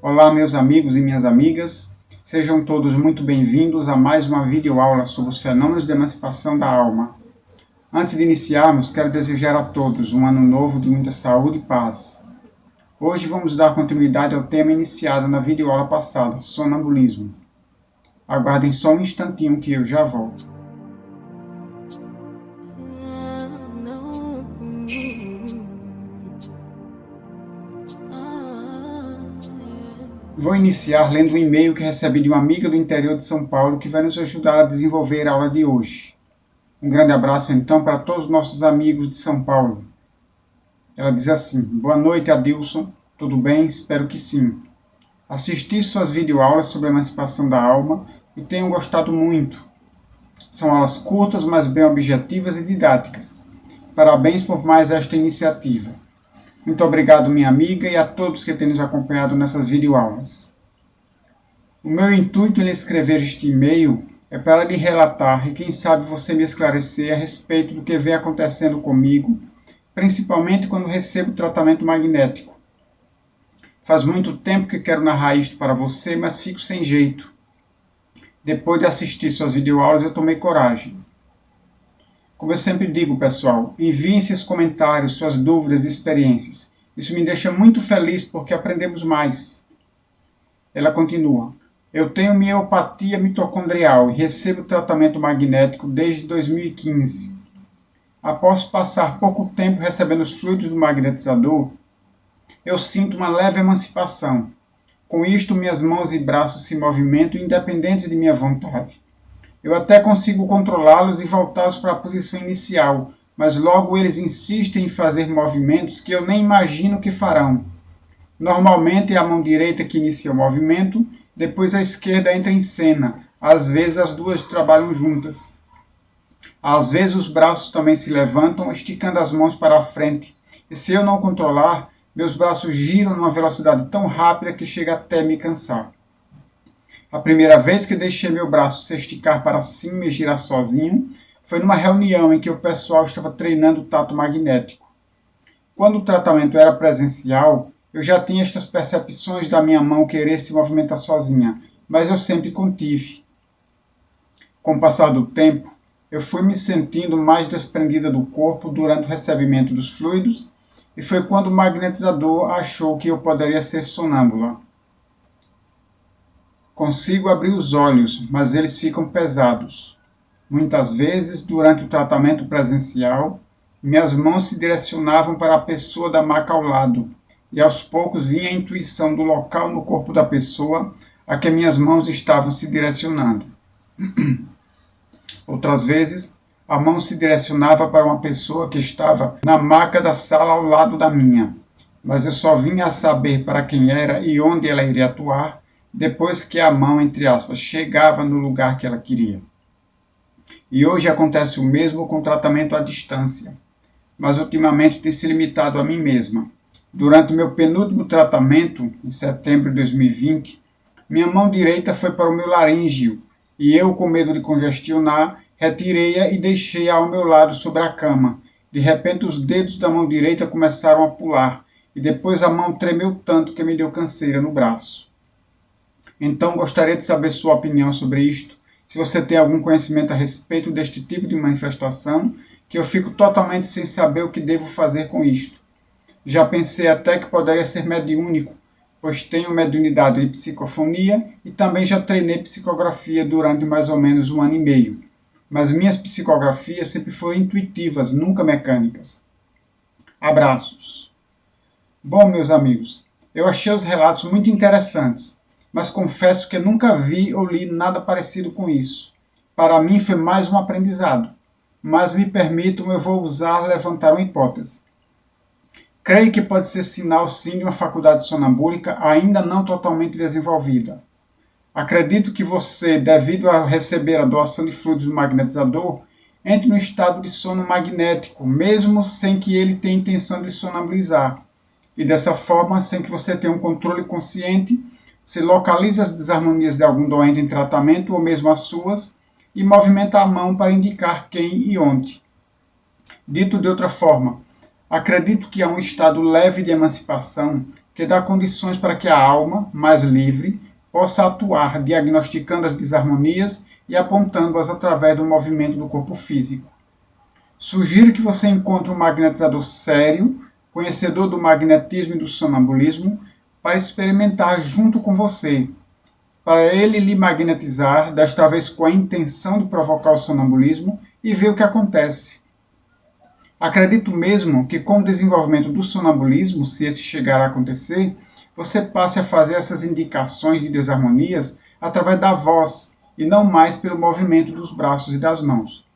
Olá, meus amigos e minhas amigas, sejam todos muito bem-vindos a mais uma videoaula sobre os fenômenos de emancipação da alma. Antes de iniciarmos, quero desejar a todos um ano novo de muita saúde e paz. Hoje vamos dar continuidade ao tema iniciado na videoaula passada, sonambulismo. Aguardem só um instantinho que eu já volto. Vou iniciar lendo um e-mail que recebi de uma amiga do interior de São Paulo que vai nos ajudar a desenvolver a aula de hoje. Um grande abraço então para todos os nossos amigos de São Paulo. Ela diz assim: Boa noite, Adilson. Tudo bem? Espero que sim. Assisti suas videoaulas sobre a emancipação da alma e tenho gostado muito. São aulas curtas, mas bem objetivas e didáticas. Parabéns por mais esta iniciativa. Muito obrigado, minha amiga, e a todos que têm nos acompanhado nessas videoaulas. O meu intuito em escrever este e-mail é para lhe relatar e quem sabe você me esclarecer a respeito do que vem acontecendo comigo, principalmente quando recebo tratamento magnético. Faz muito tempo que quero narrar isto para você, mas fico sem jeito. Depois de assistir suas videoaulas, eu tomei coragem. Como eu sempre digo, pessoal, enviem seus comentários, suas dúvidas e experiências. Isso me deixa muito feliz porque aprendemos mais. Ela continua. Eu tenho miopatia mitocondrial e recebo tratamento magnético desde 2015. Após passar pouco tempo recebendo os fluidos do magnetizador, eu sinto uma leve emancipação. Com isto, minhas mãos e braços se movimentam independentes de minha vontade. Eu até consigo controlá-los e voltá-los para a posição inicial, mas logo eles insistem em fazer movimentos que eu nem imagino que farão. Normalmente é a mão direita que inicia o movimento, depois a esquerda entra em cena. Às vezes as duas trabalham juntas. Às vezes os braços também se levantam, esticando as mãos para a frente. E se eu não controlar, meus braços giram numa velocidade tão rápida que chega até me cansar. A primeira vez que deixei meu braço se esticar para cima e girar sozinho foi numa reunião em que o pessoal estava treinando o tato magnético. Quando o tratamento era presencial, eu já tinha estas percepções da minha mão querer se movimentar sozinha, mas eu sempre contive. Com o passar do tempo, eu fui me sentindo mais desprendida do corpo durante o recebimento dos fluidos e foi quando o magnetizador achou que eu poderia ser sonâmbula. Consigo abrir os olhos, mas eles ficam pesados. Muitas vezes, durante o tratamento presencial, minhas mãos se direcionavam para a pessoa da maca ao lado, e aos poucos vinha a intuição do local no corpo da pessoa a que minhas mãos estavam se direcionando. Outras vezes, a mão se direcionava para uma pessoa que estava na maca da sala ao lado da minha, mas eu só vinha a saber para quem era e onde ela iria atuar depois que a mão, entre aspas, chegava no lugar que ela queria. E hoje acontece o mesmo com o tratamento à distância, mas ultimamente tem se limitado a mim mesma. Durante o meu penúltimo tratamento, em setembro de 2020, minha mão direita foi para o meu laríngeo, e eu, com medo de congestionar, retirei-a e deixei-a ao meu lado sobre a cama. De repente os dedos da mão direita começaram a pular, e depois a mão tremeu tanto que me deu canseira no braço. Então, gostaria de saber sua opinião sobre isto, se você tem algum conhecimento a respeito deste tipo de manifestação, que eu fico totalmente sem saber o que devo fazer com isto. Já pensei até que poderia ser mediúnico, pois tenho mediunidade de psicofonia e também já treinei psicografia durante mais ou menos 1 ano e meio. Mas minhas psicografias sempre foram intuitivas, nunca mecânicas. Abraços. Bom, meus amigos, eu achei os relatos muito interessantes, mas confesso que nunca vi ou li nada parecido com isso. Para mim foi mais um aprendizado, mas me permitam, eu vou levantar uma hipótese. Creio que pode ser sinal sim de uma faculdade sonambúlica ainda não totalmente desenvolvida. Acredito que você, devido a receber a doação de fluidos do magnetizador, entre no estado de sono magnético, mesmo sem que ele tenha intenção de sonambulizar. E dessa forma, sem que você tenha um controle consciente, se localiza as desarmonias de algum doente em tratamento ou mesmo as suas e movimenta a mão para indicar quem e onde. Dito de outra forma, acredito que há um estado leve de emancipação que dá condições para que a alma, mais livre, possa atuar diagnosticando as desarmonias e apontando-as através do movimento do corpo físico. Sugiro que você encontre um magnetizador sério, conhecedor do magnetismo e do sonambulismo, para experimentar junto com você, para ele lhe magnetizar, desta vez com a intenção de provocar o sonambulismo e ver o que acontece. Acredito mesmo que com o desenvolvimento do sonambulismo, se esse chegar a acontecer, você passe a fazer essas indicações de desarmonias através da voz e não mais pelo movimento dos braços e das mãos.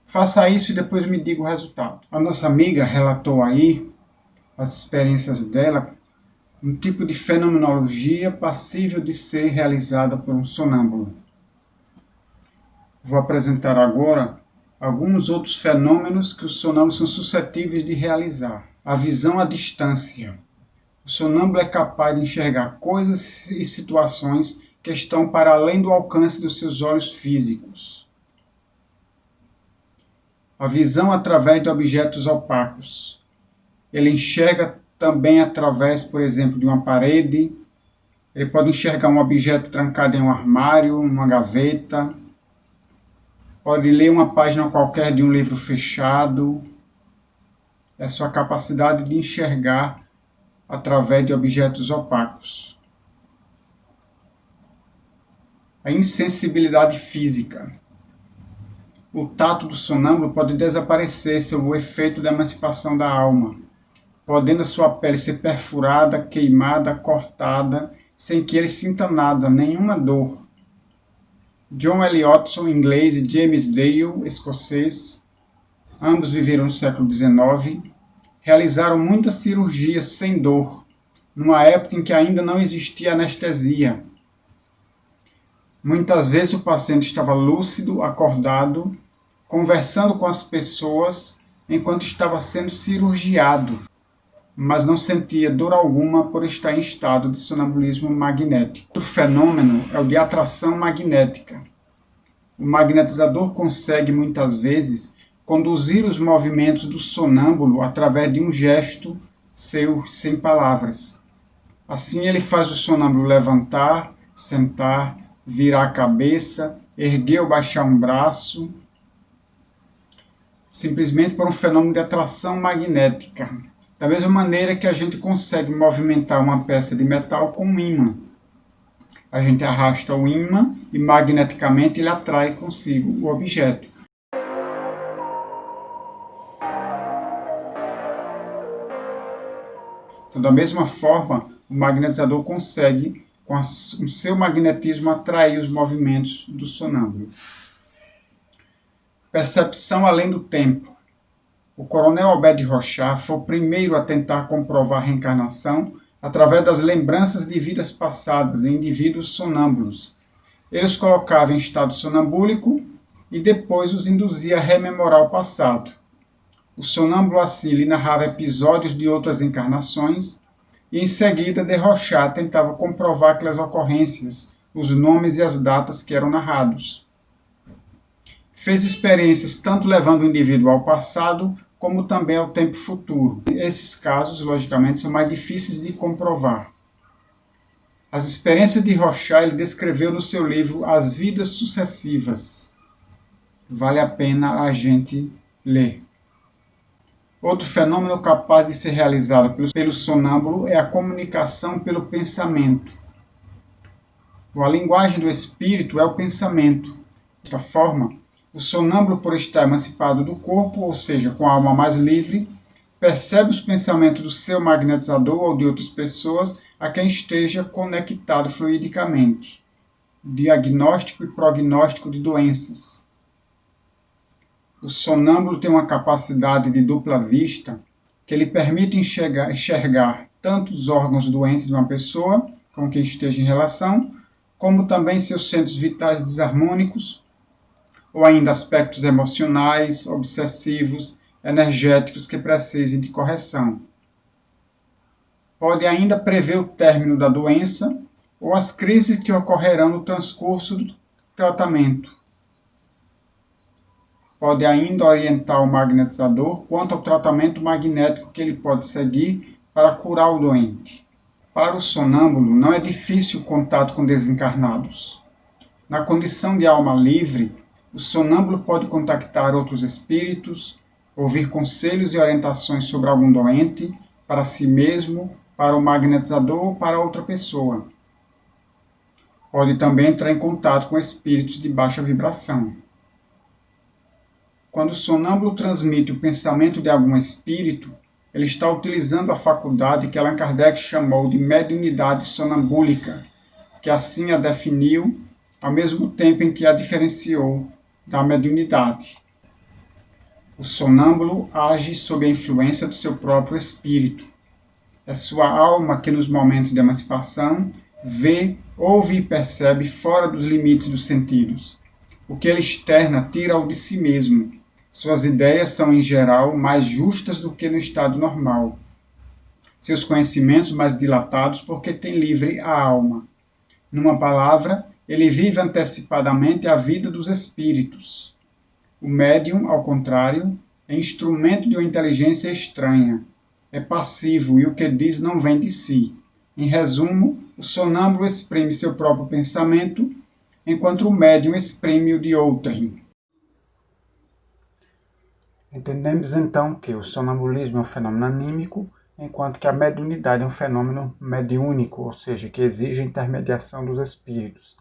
Faça isso e depois me diga o resultado. A nossa amiga relatou aí as experiências dela, um tipo de fenomenologia passível de ser realizada por um sonâmbulo. Vou apresentar agora alguns outros fenômenos que os sonâmbulos são suscetíveis de realizar. A visão à distância. O sonâmbulo é capaz de enxergar coisas e situações que estão para além do alcance dos seus olhos físicos. A visão através de objetos opacos. Ele enxerga também através, por exemplo, de uma parede. Ele pode enxergar um objeto trancado em um armário, uma gaveta. Pode ler uma página qualquer de um livro fechado. É a sua capacidade de enxergar através de objetos opacos. A insensibilidade física. O tato do sonâmbulo pode desaparecer sob o efeito da emancipação da alma, podendo a sua pele ser perfurada, queimada, cortada, sem que ele sinta nada, nenhuma dor. John Eliotson, inglês, e James Dale, escocês, ambos viveram no século XIX, realizaram muitas cirurgias sem dor, numa época em que ainda não existia anestesia. Muitas vezes o paciente estava lúcido, acordado, conversando com as pessoas enquanto estava sendo cirurgiado, mas não sentia dor alguma por estar em estado de sonambulismo magnético. Outro fenômeno é o de atração magnética. O magnetizador consegue muitas vezes conduzir os movimentos do sonâmbulo através de um gesto seu, sem palavras. Assim ele faz o sonâmbulo levantar, sentar, virar a cabeça, erguer ou baixar um braço, simplesmente por um fenômeno de atração magnética. Da mesma maneira que a gente consegue movimentar uma peça de metal com um ímã. A gente arrasta o ímã e magneticamente ele atrai consigo o objeto. Então, da mesma forma, o magnetizador consegue, com o seu magnetismo, atrair os movimentos do sonâmbulo. Percepção além do tempo. O coronel Albert Rorschach foi o primeiro a tentar comprovar a reencarnação através das lembranças de vidas passadas em indivíduos sonâmbulos. Ele os colocava em estado sonambúlico e depois os induzia a rememorar o passado. O sonâmbulo assim lhe narrava episódios de outras encarnações e em seguida de Rorschach tentava comprovar aquelas ocorrências, os nomes e as datas que eram narrados. Fez experiências tanto levando o indivíduo ao passado como também ao tempo futuro. Esses casos, logicamente, são mais difíceis de comprovar. As experiências de Rorschach ele descreveu no seu livro As Vidas Sucessivas. Vale a pena a gente ler. Outro fenômeno capaz de ser realizado pelo sonâmbulo é a comunicação pelo pensamento. A linguagem do espírito é o pensamento. Desta forma, o sonâmbulo, por estar emancipado do corpo, ou seja, com a alma mais livre, percebe os pensamentos do seu magnetizador ou de outras pessoas a quem esteja conectado fluidicamente. Diagnóstico e prognóstico de doenças. O sonâmbulo tem uma capacidade de dupla vista que lhe permite enxergar tanto os órgãos doentes de uma pessoa com quem esteja em relação, como também seus centros vitais desarmônicos, ou ainda aspectos emocionais, obsessivos, energéticos que precisem de correção. Pode ainda prever o término da doença ou as crises que ocorrerão no transcurso do tratamento. Pode ainda orientar o magnetizador quanto ao tratamento magnético que ele pode seguir para curar o doente. Para o sonâmbulo, não é difícil o contato com desencarnados. Na condição de alma livre, o sonâmbulo pode contactar outros espíritos, ouvir conselhos e orientações sobre algum doente, para si mesmo, para o magnetizador ou para outra pessoa. Pode também entrar em contato com espíritos de baixa vibração. Quando o sonâmbulo transmite o pensamento de algum espírito, ele está utilizando a faculdade que Allan Kardec chamou de mediunidade sonambúlica, que assim a definiu, ao mesmo tempo em que a diferenciou da mediunidade. O sonâmbulo age sob a influência do seu próprio espírito. É sua alma que, nos momentos de emancipação, vê, ouve e percebe fora dos limites dos sentidos. O que ele externa tira-o de si mesmo. Suas ideias são, em geral, mais justas do que no estado normal. Seus conhecimentos mais dilatados porque tem livre a alma. Numa palavra, ele vive antecipadamente a vida dos espíritos. O médium, ao contrário, é instrumento de uma inteligência estranha. É passivo e o que diz não vem de si. Em resumo, o sonâmbulo exprime seu próprio pensamento, enquanto o médium exprime o de outrem. Entendemos então que o sonambulismo é um fenômeno anímico, enquanto que a mediunidade é um fenômeno mediúnico, ou seja, que exige a intermediação dos espíritos.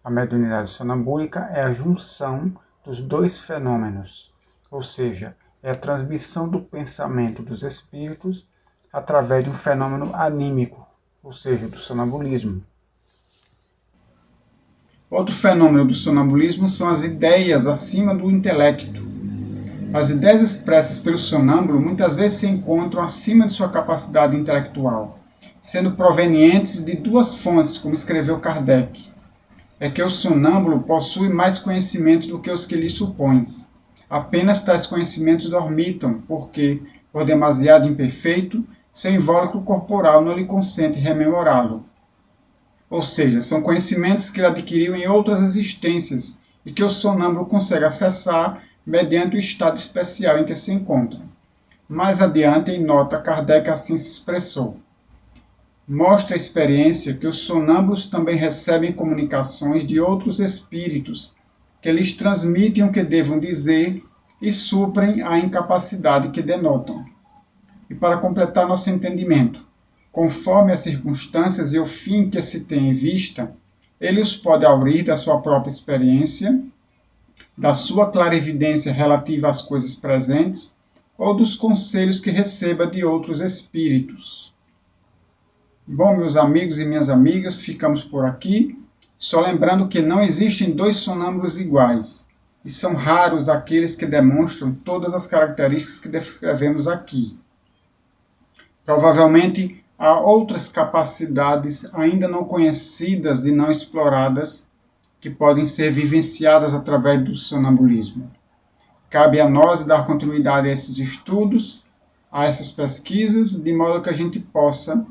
A mediunidade sonambúlica é a junção dos dois fenômenos, ou seja, é a transmissão do pensamento dos espíritos através de um fenômeno anímico, ou seja, do sonambulismo. Outro fenômeno do sonambulismo são as ideias acima do intelecto. As ideias expressas pelo sonâmbulo muitas vezes se encontram acima de sua capacidade intelectual, sendo provenientes de duas fontes, como escreveu Kardec. É que o sonâmbulo possui mais conhecimentos do que os que lhe supões. Apenas tais conhecimentos dormitam, porque, por demasiado imperfeito, seu invólucro corporal não lhe consente rememorá-lo. Ou seja, são conhecimentos que ele adquiriu em outras existências e que o sonâmbulo consegue acessar mediante o estado especial em que se encontra. Mais adiante, em nota, Kardec assim se expressou. Mostra a experiência que os sonâmbulos também recebem comunicações de outros espíritos, que lhes transmitem o que devam dizer e suprem a incapacidade que denotam. E para completar nosso entendimento, conforme as circunstâncias e o fim que se tem em vista, ele os pode aurir da sua própria experiência, da sua clarividência relativa às coisas presentes, ou dos conselhos que receba de outros espíritos. Bom, meus amigos e minhas amigas, ficamos por aqui, só lembrando que não existem dois sonâmbulos iguais, e são raros aqueles que demonstram todas as características que descrevemos aqui. Provavelmente há outras capacidades ainda não conhecidas e não exploradas que podem ser vivenciadas através do sonambulismo. Cabe a nós dar continuidade a esses estudos, a essas pesquisas, de modo que a gente possa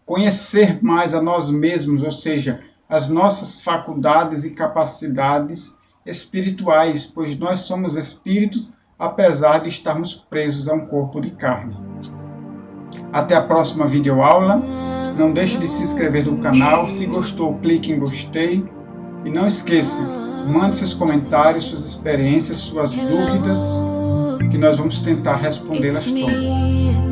conhecer mais a nós mesmos, ou seja, as nossas faculdades e capacidades espirituais, pois nós somos espíritos, apesar de estarmos presos a um corpo de carne. Até a próxima videoaula. Não deixe de se inscrever no canal. Se gostou, clique em gostei. E não esqueça, mande seus comentários, suas experiências, suas dúvidas, que nós vamos tentar respondê-las todas.